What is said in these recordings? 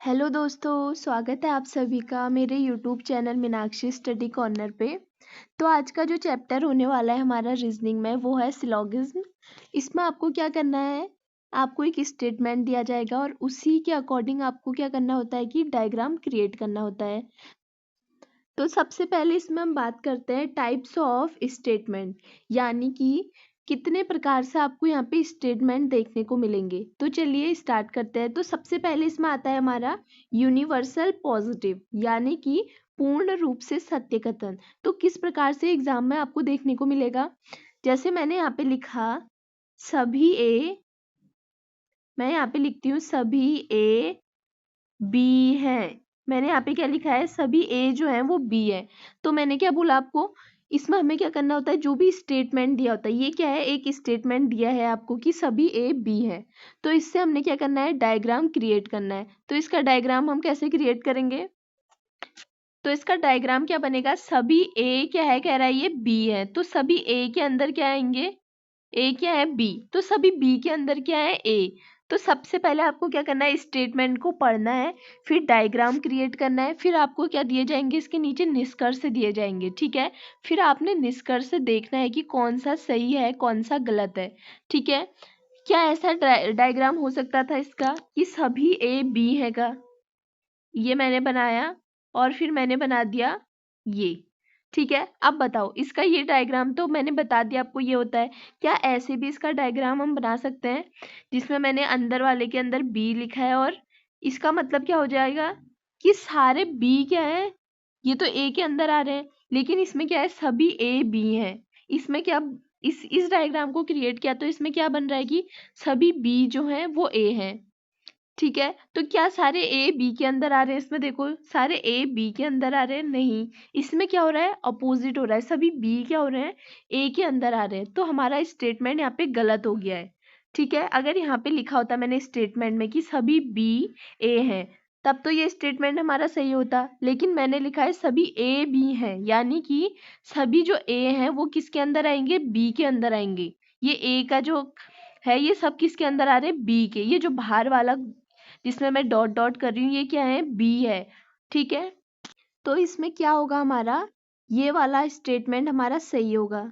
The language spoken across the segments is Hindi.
हेलो दोस्तों, स्वागत है आप सभी का मेरे YouTube channel Meenakshi study corner पे। तो आज का जो चैप्टर होने वाला है हमारा रीजनिंग में वो है सिलोगिज्म। इसमें आपको क्या करना है, आपको एक स्टेटमेंट दिया जाएगा और उसी के अकॉर्डिंग आपको क्या करना होता है कि डायग्राम क्रिएट करना होता है। तो सबसे पहले इसमें हम बात करते हैं टाइप्स ऑफ स्टेटमेंट, यानी कि कितने प्रकार से आपको यहाँ पे स्टेटमेंट देखने को मिलेंगे। तो चलिए स्टार्ट करते हैं। तो सबसे पहले इसमें आता है हमारा यूनिवर्सल पॉजिटिव, यानी कि पूर्ण रूप से सत्य कथन। तो किस प्रकार से एग्जाम में आपको देखने को मिलेगा, जैसे मैंने यहाँ पे लिखा सभी ए, मैं यहाँ पे लिखती हूँ सभी ए बी है। मैंने यहाँ पे क्या लिखा है, सभी ए जो है वो बी है। तो मैंने क्या बोला आपको, इसमें हमें क्या करना होता है, जो भी स्टेटमेंट दिया होता है, ये क्या है, एक स्टेटमेंट दिया है आपको कि सभी ए बी है। तो इससे हमने क्या करना है, डायग्राम क्रिएट करना है। तो इसका डायग्राम हम कैसे क्रिएट करेंगे, तो इसका डायग्राम क्या बनेगा, सभी ए क्या है, कह रहा है ये बी है, तो सभी ए के अंदर क्या आएंगे, ए क्या है बी, तो सभी बी के अंदर क्या है ए। तो सबसे पहले आपको क्या करना है, स्टेटमेंट को पढ़ना है, फिर डायग्राम क्रिएट करना है, फिर आपको क्या दिए जाएंगे, इसके नीचे निष्कर्ष दिए जाएंगे, ठीक है। फिर आपने निष्कर्ष देखना है कि कौन सा सही है कौन सा गलत है, ठीक है। क्या ऐसा डायग्राम हो सकता था इसका कि सभी ए बी है का, ये मैंने बनाया और फिर मैंने बना दिया ये, ठीक है। अब बताओ, इसका ये डायग्राम तो मैंने बता दिया आपको ये होता है। क्या ऐसे भी इसका डायग्राम हम बना सकते हैं, जिसमें मैंने अंदर वाले के अंदर बी लिखा है, और इसका मतलब क्या हो जाएगा कि सारे बी क्या है, ये तो ए के अंदर आ रहे हैं, लेकिन इसमें क्या है, सभी ए बी है। इसमें क्या, इस डायग्राम को क्रिएट किया तो इसमें क्या बन रहा है कि सभी बी जो है वो ए है, ठीक है। तो क्या सारे ए बी के अंदर आ रहे हैं, इसमें देखो सारे ए बी के अंदर आ रहे हैं, नहीं। इसमें क्या हो रहा है, अपोजिट हो रहा है, सभी बी क्या हो रहे हैं, ए के अंदर आ रहे हैं। तो हमारा स्टेटमेंट यहाँ पे गलत हो गया है, ठीक है। अगर यहाँ पे लिखा होता मैंने स्टेटमेंट में कि सभी बी ए हैं, तब तो ये स्टेटमेंट हमारा सही होता, लेकिन मैंने लिखा है सभी ए बी हैं, यानी कि सभी जो ए हैं वो किसके अंदर आएंगे, बी के अंदर आएंगे। ये ए का जो है ये सब किसके अंदर आ रहे हैं, बी के। ये जो बाहर वाला जिसमें मैं डॉट डॉट कर रही हूँ ये क्या है, बी है, ठीक है। तो इसमें क्या होगा हमारा, ये वाला स्टेटमेंट हमारा सही होगा,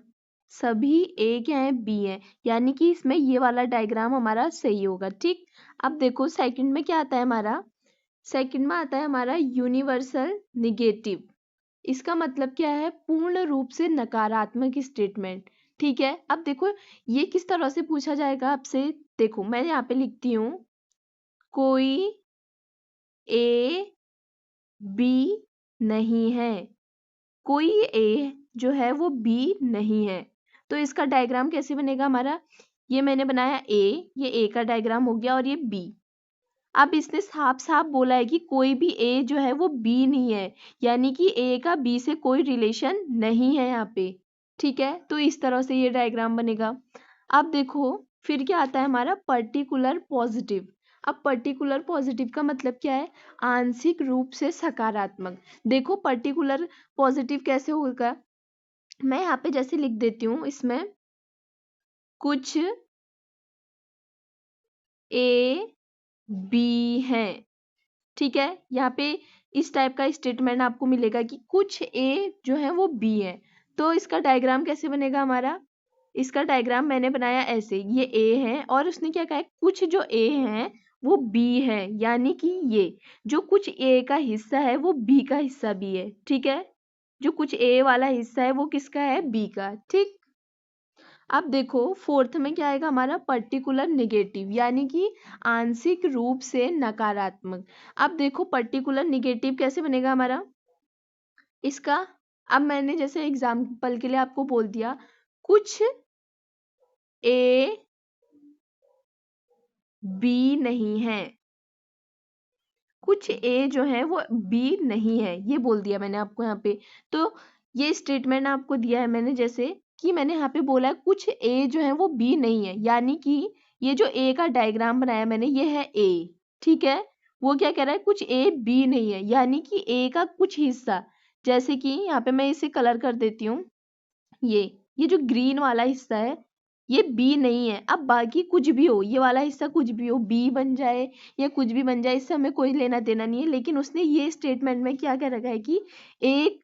सभी ए क्या है बी है, यानी कि इसमें ये वाला डायग्राम हमारा सही होगा, ठीक। अब देखो सेकंड में क्या आता है हमारा, सेकंड में आता है हमारा यूनिवर्सल निगेटिव। इसका मतलब क्या है, पूर्ण रूप से नकारात्मक स्टेटमेंट, ठीक है। अब देखो ये किस तरह से पूछा जाएगा आपसे, देखो मैं यहाँ पे लिखती हूँ कोई ए बी नहीं है, कोई ए जो है वो बी नहीं है। तो इसका डायग्राम कैसे बनेगा हमारा, ये मैंने बनाया ए, ये ए का डायग्राम हो गया, और ये बी। अब इसने साफ साफ बोला है कि कोई भी ए जो है वो बी नहीं है, यानी कि ए का बी से कोई रिलेशन नहीं है यहाँ पे, ठीक है। तो इस तरह से ये डायग्राम बनेगा। अब देखो फिर क्या आता है हमारा पर्टिकुलर पॉजिटिव। अब पर्टिकुलर पॉजिटिव का मतलब क्या है, आंशिक रूप से सकारात्मक। देखो पर्टिकुलर पॉजिटिव कैसे होगा, मैं यहाँ पे जैसे लिख देती हूँ, इसमें कुछ ए बी है, ठीक है। यहाँ पे इस टाइप का स्टेटमेंट आपको मिलेगा कि कुछ ए जो है वो बी है। तो इसका डायग्राम कैसे बनेगा हमारा, इसका डायग्राम मैंने बनाया ऐसे, ये ए है और उसने क्या कहा है, कुछ जो ए है वो बी है, यानी कि ये जो कुछ ए का हिस्सा है वो बी का हिस्सा भी है, ठीक है। जो कुछ ए वाला हिस्सा है वो किसका है, बी का, ठीक। अब देखो फोर्थ में क्या आएगा हमारा, पर्टिकुलर नेगेटिव, यानी कि आंशिक रूप से नकारात्मक। अब देखो पर्टिकुलर नेगेटिव कैसे बनेगा हमारा इसका, अब मैंने जैसे एग्जाम्पल के लिए आपको बोल दिया कुछ ए बी नहीं है, कुछ ए जो है वो बी नहीं है, ये बोल दिया मैंने आपको यहाँ पे। तो ये स्टेटमेंट आपको दिया है मैंने, जैसे कि मैंने यहाँ पे बोला है कुछ ए जो है वो बी नहीं है, यानी कि ये जो ए का डायग्राम बनाया मैंने ये है ए, ठीक है। वो क्या कह रहा है, कुछ ए बी नहीं है, यानी कि ए का कुछ हिस्सा, जैसे कि यहाँ पे मैं इसे कलर कर देती हूँ, ये जो ग्रीन वाला हिस्सा है ये बी नहीं है। अब बाकी कुछ भी हो, ये वाला हिस्सा कुछ भी हो, बी बन जाए या कुछ भी बन जाए, इससे हमें कोई लेना देना नहीं है। लेकिन उसने ये स्टेटमेंट में क्या कर रखा है कि एक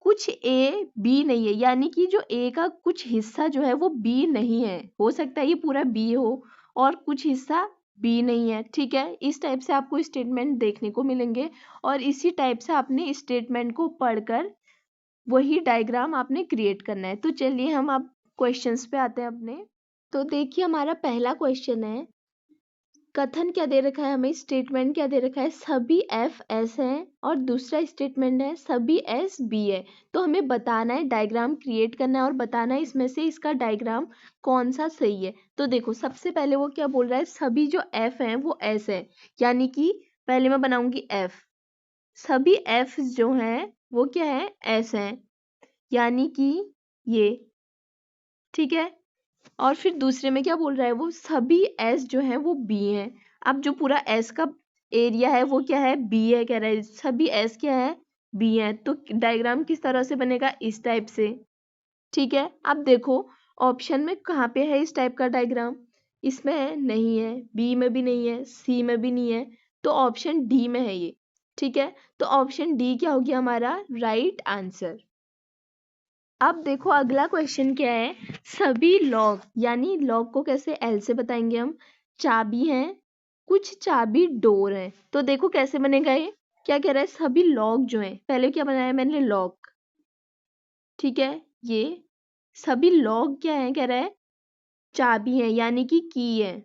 कुछ ए बी नहीं है, यानी कि जो ए का कुछ हिस्सा जो है वो बी नहीं है। हो सकता है ये पूरा बी हो और कुछ हिस्सा बी नहीं है। ठीक है, इस टाइप से आपको स्टेटमेंट देखने को मिलेंगे और इसी टाइप से आपने स्टेटमेंट को पढ़कर वही डायग्राम आपने क्रिएट करना है। तो चलिए हम अब क्वेश्चंस पे आते हैं अपने। तो देखिए हमारा पहला क्वेश्चन है, कथन क्या दे रखा है हमें, स्टेटमेंट क्या दे रखा है, सभी एफ एस है और दूसरा स्टेटमेंट है सभी एस बी है। तो हमें बताना है, डायग्राम क्रिएट करना है और बताना है इसमें से इसका डायग्राम कौन सा सही है। तो देखो सबसे पहले वो क्या बोल रहा है, सभी जो एफ है वो एस है, यानी कि पहले मैं बनाऊंगी एफ, सभी एफ जो है वो क्या है, एस है, यानी कि ये। ठीक है, और फिर दूसरे में क्या बोल रहा है, वो सभी एस जो है वो बी है। अब जो पूरा एस का एरिया है वो क्या है, बी है, कह रहा है सभी एस क्या है, बी है। तो डायग्राम किस तरह से बनेगा, इस टाइप से। ठीक है, अब देखो ऑप्शन में कहाँ पे है इस टाइप का डायग्राम, इसमें है नहीं है, बी में भी नहीं है, सी में भी नहीं है, तो ऑप्शन डी में है ये। ठीक है, तो ऑप्शन डी क्या हो गया हमारा राइट आंसर। अब देखो अगला क्वेश्चन क्या है, सभी लॉक, यानी लॉक को कैसे एल से बताएंगे हम, चाबी है, कुछ चाबी डोर है। तो देखो कैसे बनेगा ये, क्या कह रहा है, सभी लॉक जो है, पहले क्या बनाया मैंने, लॉक। ठीक है, ये सभी लॉक क्या है, कह रहा है चाबी है, यानी कि की है,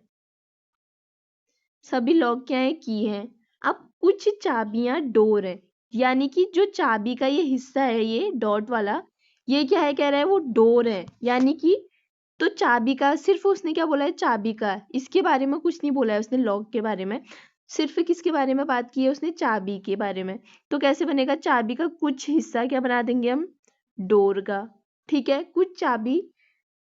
सभी लॉक क्या है, की है। अब कुछ चाबियां डोर है, यानी कि जो चाबी का ये हिस्सा है, ये डॉट वाला, ये क्या है, कह रहा है वो डोर है, यानी कि तो चाबी का, सिर्फ उसने क्या बोला है, चाबी का, इसके बारे में कुछ नहीं बोला है उसने लॉक के बारे में, सिर्फ किसके बारे में बात की है उसने, चाबी के बारे में। तो कैसे बनेगा, चाबी का कुछ हिस्सा क्या बना देंगे हम, डोर का। ठीक है, कुछ चाबी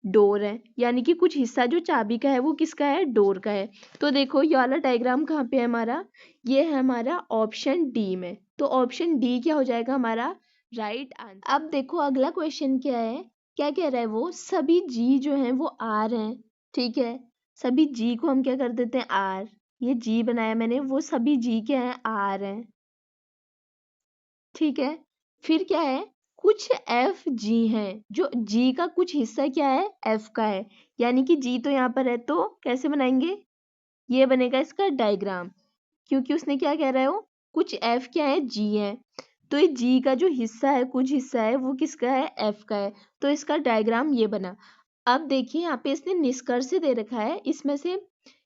डोर है, यानी कि कुछ हिस्सा जो चाबी का है वो किसका है, डोर का है। तो देखो ये वाला डायग्राम कहाँ पे है हमारा, ये है हमारा ऑप्शन डी में। तो ऑप्शन डी क्या हो जाएगा हमारा राइट आंसर। अब देखो अगला क्वेश्चन क्या है, क्या कह रहा है वो, सभी जी जो है वो आर हैं। ठीक है, सभी जी को हम क्या कर देते हैं, आर, ये जी बनाया मैंने, वो सभी जी क्या है, आर हैं। ठीक है, फिर क्या है, कुछ एफ जी हैं, जो जी का कुछ हिस्सा क्या है, एफ का है, यानी कि जी तो यहाँ पर है, तो कैसे बनाएंगे, ये बनेगा इसका डायग्राम, क्योंकि उसने क्या कह रहा है, वो कुछ एफ क्या है, जी है, तो ये जी का जो हिस्सा है, कुछ हिस्सा है, वो किसका है, एफ का है, तो इसका डायग्राम ये बना। अब देखिए यहाँ पे इसने निष्कर्ष दे रखा है, इसमें से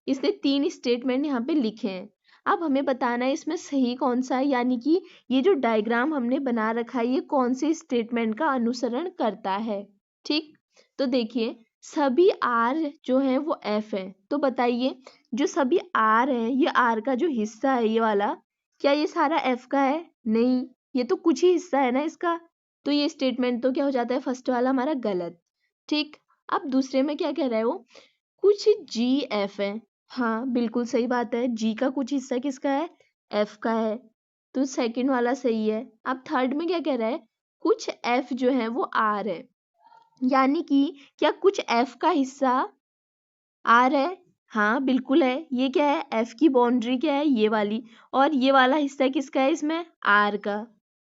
इसने 3 स्टेटमेंट यहाँ पे लिखे हैं। अब हमें बताना है इसमें सही कौन सा है, यानी कि ये जो डायग्राम हमने बना रखा है ये कौन से स्टेटमेंट का अनुसरण करता है। ठीक, तो देखिए सभी आर जो है वो एफ है, तो बताइए जो सभी आर है, ये आर का जो हिस्सा है ये वाला, क्या ये सारा एफ का है, नहीं, ये तो कुछ ही हिस्सा है ना इसका, तो ये स्टेटमेंट तो क्या हो जाता है, फर्स्ट वाला हमारा गलत। ठीक, अब दूसरे में क्या कह रहा है वो, कुछ जी एफ है, हाँ बिल्कुल सही बात है, जी का कुछ हिस्सा किसका है, एफ का है, तो सेकंड वाला सही है। अब थर्ड में क्या कह रहा है, कुछ एफ जो है वो आर है, यानी कि क्या कुछ एफ का हिस्सा आर है, हाँ बिल्कुल है, ये क्या है, एफ की बाउंड्री क्या है, ये वाली, और ये वाला हिस्सा किसका है इसमें, आर का,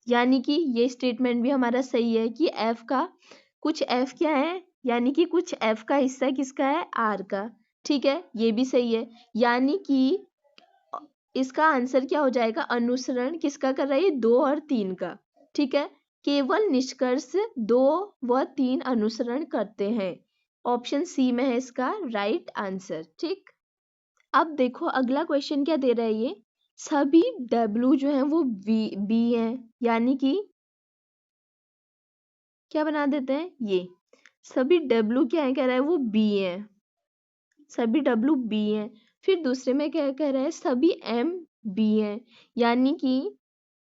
यानी कि ये स्टेटमेंट भी हमारा सही है कि एफ का कुछ एफ क्या है, यानी कि कुछ एफ का हिस्सा किसका है, आर का। ठीक है, ये भी सही है, यानी कि इसका आंसर क्या हो जाएगा, अनुसरण किसका कर रहा है, ये 2 और 3 का। ठीक है, केवल निष्कर्ष 2 व 3 अनुसरण करते हैं, ऑप्शन सी में है इसका राइट आंसर। ठीक, अब देखो अगला क्वेश्चन क्या दे रहा है ये, सभी डब्ल्यू जो है वो बी है, यानी कि क्या बना देते हैं, ये सभी डब्ल्यू क्या है, कह रहा है वो बी है, सभी डब्ल्यू बी है। फिर दूसरे में क्या कह रहा है, सभी एम बी है, यानी कि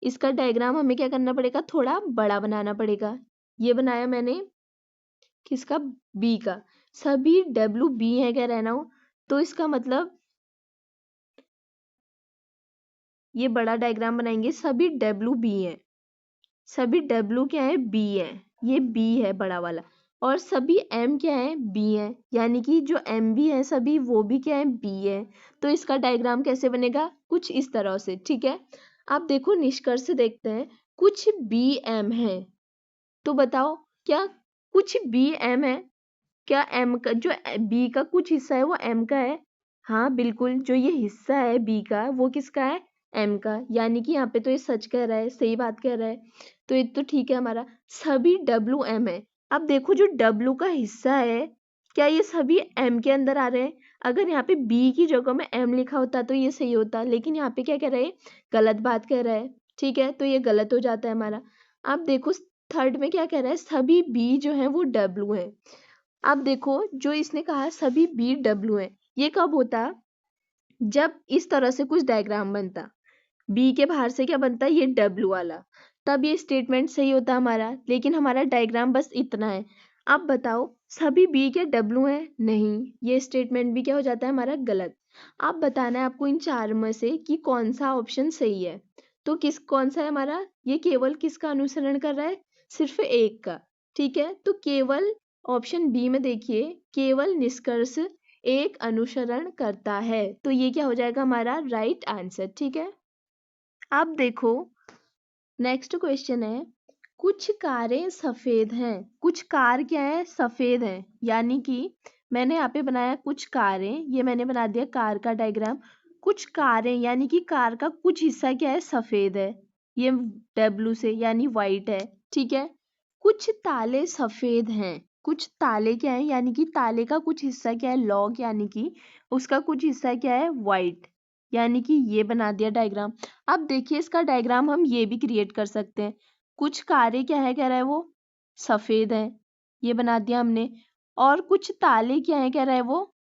इसका डायग्राम हमें क्या करना पड़ेगा, थोड़ा बड़ा बनाना पड़ेगा, ये बनाया मैंने किसका, बी का, सभी डब्ल्यू बी है कह रहा है ना, तो इसका मतलब ये बड़ा डायग्राम बनाएंगे, सभी डब्ल्यू बी है, सभी डब्ल्यू क्या है, बी है, ये बी है बड़ा वाला, और सभी m क्या है, b है, यानी कि जो m भी है सभी वो भी क्या है, b है। तो इसका डायग्राम कैसे बनेगा, कुछ इस तरह से, ठीक है। आप देखो निष्कर्ष देखते हैं, कुछ b m है, तो बताओ क्या कुछ b m है, क्या m का जो b का कुछ हिस्सा है वो m का है। हाँ बिल्कुल, जो ये हिस्सा है b का वो किसका है, m का, यानी कि यहाँ पे तो ये सच कह रहा है, सही बात कह रहा है, तो ये तो ठीक है हमारा। सभी w m है। अब देखो जो w का हिस्सा है, क्या ये सभी m के अंदर आ रहे हैं। अगर यहाँ पे b की जगह में m लिखा होता तो ये सही होता, लेकिन यहाँ पे क्या कह रहा है, गलत बात कह रहा है, ठीक है, तो ये गलत हो जाता है हमारा। अब देखो थर्ड में क्या कह रहा है, सभी b जो है वो w है। अब देखो जो इसने कहा सभी बी डब्ल्यू है, ये कब होता, जब इस तरह से कुछ डायग्राम बनता, बी के बाहर से क्या बनता है, ये डब्ल्यू वाला, तब ये स्टेटमेंट सही होता हमारा, लेकिन हमारा डायग्राम बस इतना है। अब बताओ सभी बी के डब्ल्यू है, नहीं, ये स्टेटमेंट भी क्या हो जाता है हमारा गलत। अब बताना है आपको इन चार में से कि कौन सा ऑप्शन सही है। तो कौन सा है हमारा, ये केवल किसका अनुसरण कर रहा है, सिर्फ एक का, ठीक है। तो केवल ऑप्शन बी में देखिए, केवल निष्कर्ष एक अनुसरण करता है, तो ये क्या हो जाएगा हमारा राइट आंसर, ठीक है। अब देखो नेक्स्ट क्वेश्चन है, कुछ कारें सफेद हैं, कुछ कार क्या है, सफेद है, यानी कि मैंने यहाँ पे बनाया कुछ कारें, ये मैंने बना दिया कार का डायग्राम। कुछ कारें यानी कि कार का कुछ हिस्सा क्या है, सफेद है, ये डब्लू से यानी वाइट है, ठीक है। कुछ ताले सफेद हैं, कुछ ताले क्या है, यानी कि ताले का कुछ हिस्सा क्या है, लॉक, यानी कि उसका कुछ हिस्सा क्या है, वाइट, यानी कि ये बना दिया डायग्राम। अब देखिए इसका डायग्राम हम ये भी क्रिएट कर सकते हैं, कुछ कारें क्या है, कह रहा है वो सफेद है, ये बना दिया हमने, और कुछ ताले क्या है, कह रहा है वो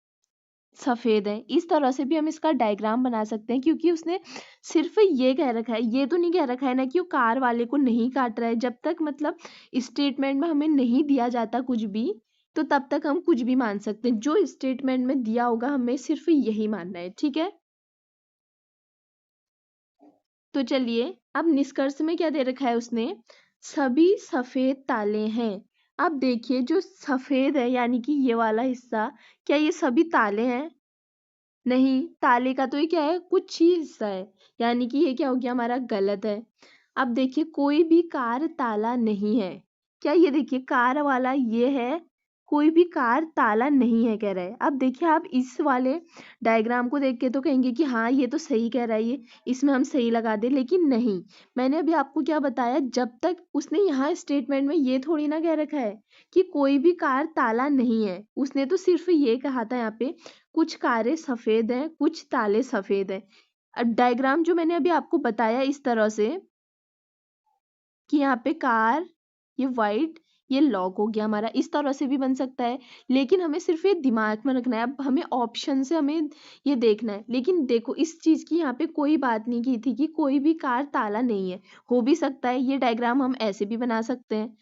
सफेद है। इस तरह से भी हम इसका डायग्राम बना सकते हैं, क्योंकि उसने सिर्फ ये कह रखा है, ये तो नहीं कह रखा है ना कि वो कार वाले को नहीं काट रहा है। जब तक मतलब स्टेटमेंट में हमें नहीं दिया जाता कुछ भी, तो तब तक हम कुछ भी मान सकते हैं, जो स्टेटमेंट में दिया होगा हमें सिर्फ यही मानना है, ठीक है। तो चलिए अब निष्कर्ष में क्या दे रखा है उसने, सभी सफेद ताले हैं। अब देखिए जो सफेद है यानी कि ये वाला हिस्सा, क्या ये सभी ताले हैं, नहीं, ताले का तो ये क्या है, कुछ ही हिस्सा है, यानी कि ये क्या हो गया हमारा गलत है। अब देखिए कोई भी कार ताला नहीं है, क्या ये देखिए कार वाला ये है, कोई भी कार ताला नहीं है कह रहा है। अब देखिए आप इस वाले डायग्राम को देख के तो कहेंगे कि हाँ ये तो सही कह रहा है, ये इसमें हम सही लगा दे, लेकिन नहीं, मैंने अभी आपको क्या बताया, जब तक उसने यहाँ स्टेटमेंट में ये थोड़ी ना कह रखा है कि कोई भी कार ताला नहीं है, उसने तो सिर्फ ये कहा था यहाँ पे कुछ कारें सफेद हैं, कुछ ताले सफेद हैं। अब डायग्राम जो मैंने अभी आपको बताया इस तरह से कि यहाँ पे कार, ये वाइट, ये लॉक हो गया हमारा, इस तरह से भी बन सकता है, लेकिन हमें सिर्फ ये दिमाग में रखना है। अब हमें ऑप्शन से हमें ये देखना है, लेकिन देखो इस चीज की यहाँ पे कोई बात नहीं की थी कि कोई भी कार ताला नहीं है, हो भी सकता है, ये डायग्राम हम ऐसे भी बना सकते हैं।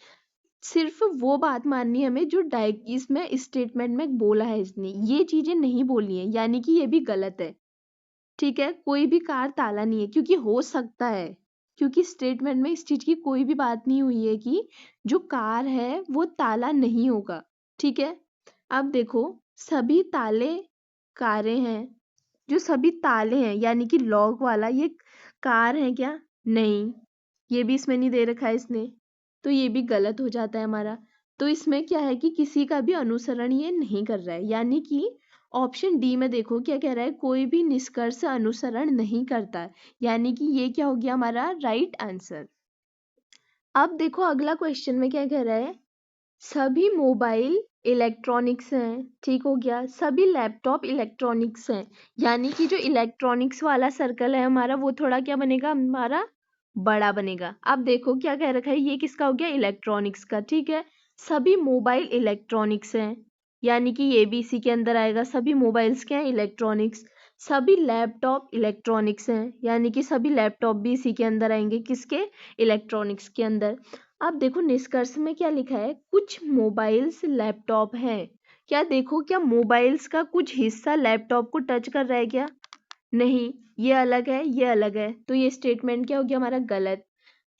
सिर्फ वो बात माननी है हमें जो इसमें स्टेटमेंट में बोला है, इसने ये चीजें नहीं बोली है, यानी कि ये भी गलत है, ठीक है। कोई भी कार ताला नहीं है, क्योंकि हो सकता है, क्योंकि स्टेटमेंट में इस चीज की कोई भी बात नहीं हुई है कि जो कार है वो ताला नहीं होगा, ठीक है। अब देखो सभी ताले कारें हैं, जो सभी ताले हैं यानी कि लॉक वाला ये कार है क्या, नहीं, ये भी इसमें नहीं दे रखा है इसने, तो ये भी गलत हो जाता है हमारा। तो इसमें क्या है कि किसी का भी अनुसरण ये नहीं कर रहा है, यानी कि ऑप्शन डी में देखो क्या कह रहा है, कोई भी निष्कर्ष अनुसरण नहीं करता है, यानी कि ये क्या हो गया हमारा राइट आंसर। अब देखो अगला क्वेश्चन में क्या कह रहा है, सभी मोबाइल इलेक्ट्रॉनिक्स हैं, ठीक हो गया, सभी लैपटॉप इलेक्ट्रॉनिक्स हैं, यानी कि जो इलेक्ट्रॉनिक्स वाला सर्कल है हमारा वो थोड़ा क्या बनेगा हमारा, बड़ा बनेगा। अब देखो क्या कह रखा है, ये किसका हो गया, इलेक्ट्रॉनिक्स का, ठीक है। सभी मोबाइल इलेक्ट्रॉनिक्स हैं, यानी कि ये भी इसी के अंदर आएगा, सभी मोबाइल्स के हैं इलेक्ट्रॉनिक्स। सभी लैपटॉप इलेक्ट्रॉनिक्स हैं, यानी कि सभी लैपटॉप भी इसी के अंदर आएंगे, किसके, इलेक्ट्रॉनिक्स के अंदर। अब देखो निष्कर्ष में क्या लिखा है, कुछ मोबाइल्स लैपटॉप हैं, क्या देखो क्या मोबाइल्स का कुछ हिस्सा लैपटॉप को टच कर रहा है क्या, नहीं, ये अलग है, ये अलग है, तो ये स्टेटमेंट क्या हो गया हमारा गलत।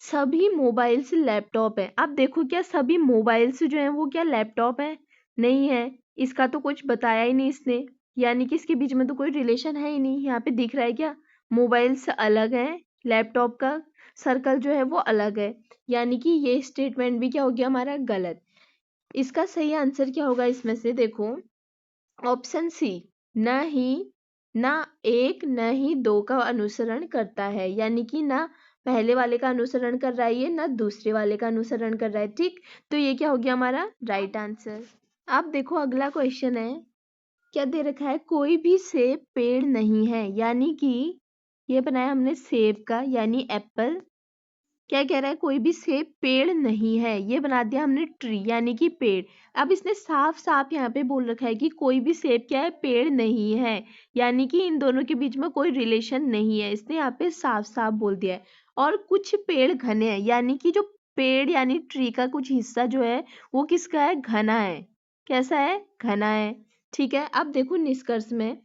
सभी मोबाइल्स लैपटॉप है। अब देखो क्या सभी मोबाइल्स जो हैं वो क्या लैपटॉप है? नहीं है। इसका तो कुछ बताया ही नहीं इसने, यानी कि इसके बीच में तो कोई रिलेशन है ही नहीं। यहाँ पे दिख रहा है क्या, मोबाइल्स अलग है, लैपटॉप का सर्कल जो है वो अलग है, यानी कि ये स्टेटमेंट भी क्या हो गया हमारा गलत। इसका सही आंसर क्या होगा इसमें से, देखो ऑप्शन सी, न ही ना एक न ही दो का अनुसरण करता है, यानी कि ना पहले वाले का अनुसरण कर रहा है ये, ना दूसरे वाले का अनुसरण कर रहा है। ठीक, तो ये क्या हो गया हमारा राइट आंसर। अब देखो अगला क्वेश्चन है, क्या दे रखा है, कोई भी सेब पेड़ नहीं है, यानी कि ये बनाया हमने सेब का यानी एप्पल। क्या कह रहा है, कोई भी सेब पेड़ नहीं है, ये बना दिया हमने ट्री यानी कि पेड़। अब इसने साफ साफ यहाँ पे बोल रखा है कि कोई भी सेब क्या है, पेड़ नहीं है, यानी कि इन दोनों के बीच में कोई रिलेशन नहीं है, इसने यहाँ पे साफ साफ बोल दिया है। और कुछ पेड़ घने हैं, यानी कि जो पेड़ यानी ट्री का कुछ हिस्सा जो है वो किसका है, घना है। कैसा है, घना है। ठीक है, अब देखो निष्कर्ष में,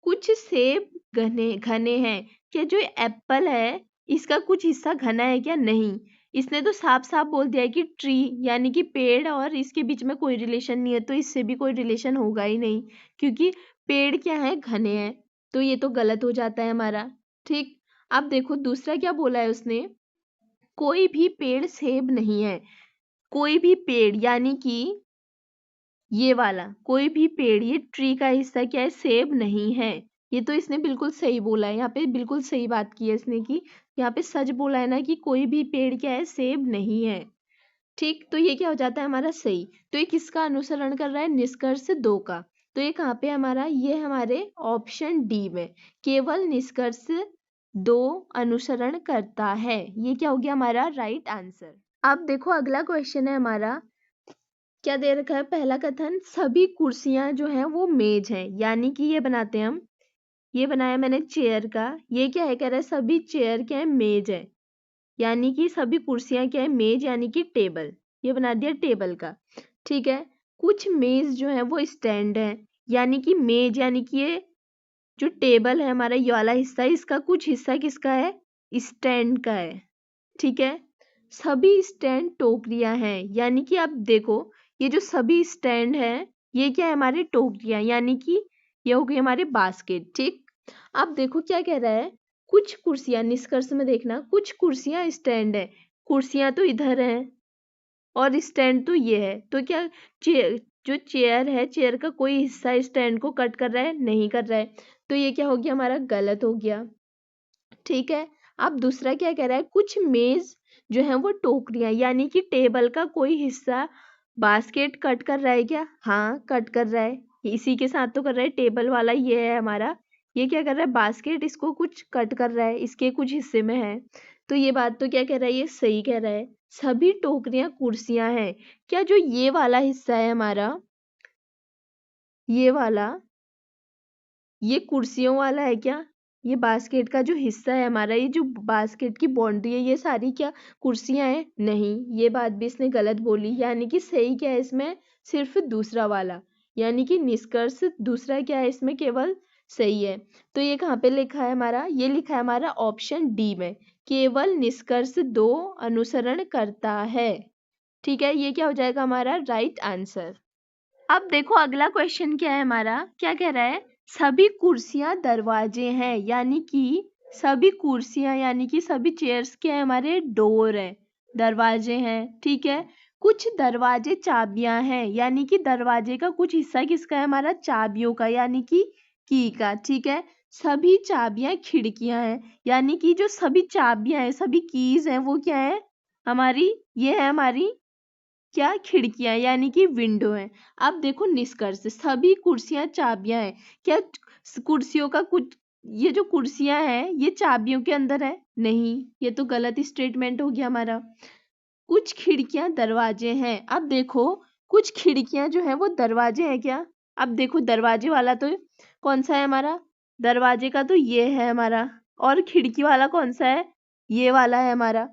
कुछ सेब घने घने हैं, क्या जो एप्पल है इसका कुछ हिस्सा घना है क्या, नहीं। इसने तो साफ साफ बोल दिया है कि ट्री यानी कि पेड़ और इसके बीच में कोई रिलेशन नहीं है, तो इससे भी कोई रिलेशन होगा ही नहीं, क्योंकि पेड़ क्या है, घने हैं। तो ये तो गलत हो जाता है हमारा। ठीक, अब देखो दूसरा क्या बोला है उसने, कोई भी पेड़ सेब नहीं है। कोई भी पेड़ यानी कि ये वाला कोई भी पेड़, ये ट्री का हिस्सा क्या है, सेब नहीं है। ये तो इसने बिल्कुल सही बोला है, यहाँ पे बिल्कुल सही बात की है इसने कि यहाँ पे सच बोला है ना कि कोई भी पेड़ क्या है, सेब नहीं है। ठीक, तो ये क्या हो जाता है हमारा सही। तो ये किसका अनुसरण कर रहा है, निष्कर्ष 2 का। तो ये कहाँ पे हमारा, ये हमारे ऑप्शन डी में, केवल निष्कर्ष 2 अनुसरण करता है, ये क्या हो गया हमारा राइट आंसर। अब देखो अगला क्वेश्चन है हमारा, क्या दे रखा है, पहला कथन, सभी कुर्सियां जो हैं वो मेज हैं, यानी कि ये बनाते हैं हम, ये बनाया मैंने चेयर का, ये क्या है, कह रहा है सभी चेयर क्या है, मेज है, यानी कि सभी कुर्सियां क्या है, मेज यानी कि टेबल, ये बना दिया टेबल का। ठीक है, कुछ मेज जो है वो स्टैंड है, यानी कि मेज यानी कि ये जो टेबल है हमारा ये वाला हिस्सा, इसका कुछ हिस्सा किसका है, स्टैंड का है। ठीक है, सभी स्टैंड टोकरियां हैं, यानी कि अब देखो ये जो सभी स्टैंड है ये क्या है, हमारे टोकरियां, यानी कि ये हो गई हमारे बास्केट। ठीक, अब देखो क्या कह रहा है, कुछ कुर्सियां, निष्कर्ष में देखना, कुछ कुर्सियां स्टैंड है, कुर्सियां तो इधर हैं और स्टैंड तो ये है, तो क्या जो चेयर है, चेयर का कोई हिस्सा स्टैंड को कट कर रहा है, नहीं कर रहा है, तो ये क्या हो गया हमारा गलत हो गया। ठीक है, अब दूसरा क्या कह रहा है, कुछ मेज जो है वो टोकरियां, यानी कि टेबल का कोई हिस्सा बास्केट कट कर रहा है क्या, हाँ कट कर रहा है, इसी के साथ तो कर रहा है, टेबल वाला ये है हमारा, ये क्या कर रहा है, बास्केट इसको कुछ कट कर रहा है, इसके कुछ हिस्से में है। तो ये बात तो क्या कह रहा है, ये सही कह रहा है, सभी टोकरियां कुर्सियां हैं। क्या जो ये वाला हिस्सा है हमारा, ये वाला, ये कुर्सियों वाला है क्या, ये बास्केट का जो हिस्सा है हमारा, ये जो बास्केट की बाउंड्री है, ये सारी क्या कुर्सियां हैं, नहीं, ये बात भी इसने गलत बोली, यानी कि सही क्या है इसमें, सिर्फ दूसरा वाला, यानी कि निष्कर्ष दूसरा क्या है इसमें केवल सही है। तो ये कहाँ पे लिखा है हमारा, ये लिखा है हमारा ऑप्शन डी में, केवल निष्कर्ष 2 अनुसरण करता है। ठीक है, ये क्या हो जाएगा हमारा राइट आंसर। अब देखो अगला क्वेश्चन क्या है हमारा, क्या कह रहा है, सभी कुर्सियां दरवाजे हैं, यानी कि सभी कुर्सियां यानी कि सभी चेयर्स के हमारे डोर है, दरवाजे हैं। ठीक है, कुछ दरवाजे चाबियां हैं, यानी कि दरवाजे का कुछ हिस्सा किसका है, हमारा चाबियों का, यानी कि की का। ठीक है, सभी चाबियां खिड़कियां हैं, यानी कि जो सभी चाबियां हैं, सभी कीज हैं, वो क्या है हमारी, ये है हमारी क्या, खिड़कियां यानी कि विंडो है। अब देखो निष्कर्ष, सभी कुर्सियां चाबियां हैं, क्या कुर्सियों का कुछ, ये जो कुर्सियां हैं ये चाबियों के अंदर है, नहीं, ये तो गलत स्टेटमेंट हो गया हमारा। कुछ खिड़कियां दरवाजे हैं, अब देखो कुछ खिड़कियां जो है वो दरवाजे हैं क्या, अब देखो दरवाजे वाला तो कौन सा है हमारा, दरवाजे का तो ये है हमारा, और खिड़की वाला कौन सा है, ये वाला है हमारा,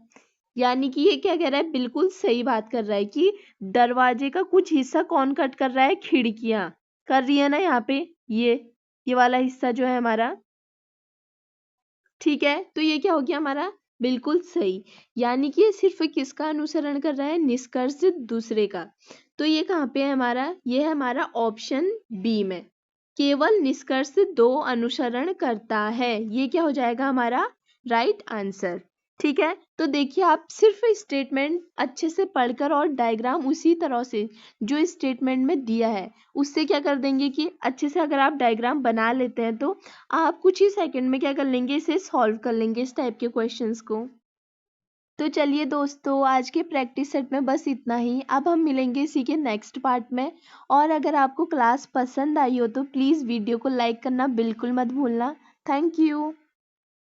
यानी कि ये क्या कह रहा है, बिल्कुल सही बात कर रहा है कि दरवाजे का कुछ हिस्सा कौन कट कर रहा है, खिड़कियां कर रही है ना यहाँ पे, ये वाला हिस्सा जो है हमारा। ठीक है, तो ये क्या हो गया हमारा बिल्कुल सही। यानी कि ये सिर्फ किसका अनुसरण कर रहा है? निष्कर्ष दूसरे का। तो ये कहाँ पे है हमारा? ये है हमारा ऑप्शन बी में। केवल निष्कर्ष दो अनुसरण करता है, ये क्या हो जाएगा हमारा राइट आंसर। ठीक है, तो देखिए आप सिर्फ स्टेटमेंट अच्छे से पढ़कर और डायग्राम उसी तरह से जो स्टेटमेंट में दिया है उससे क्या कर देंगे कि अच्छे से अगर आप डायग्राम बना लेते हैं तो आप कुछ ही सेकंड में क्या कर लेंगे, इसे सॉल्व कर लेंगे इस टाइप के क्वेश्चंस को। तो चलिए दोस्तों, आज के प्रैक्टिस सेट में बस इतना ही। अब हम मिलेंगे इसी के नेक्स्ट पार्ट में। और अगर आपको क्लास पसंद आई हो तो प्लीज़ वीडियो को लाइक करना बिल्कुल मत भूलना। Thank you.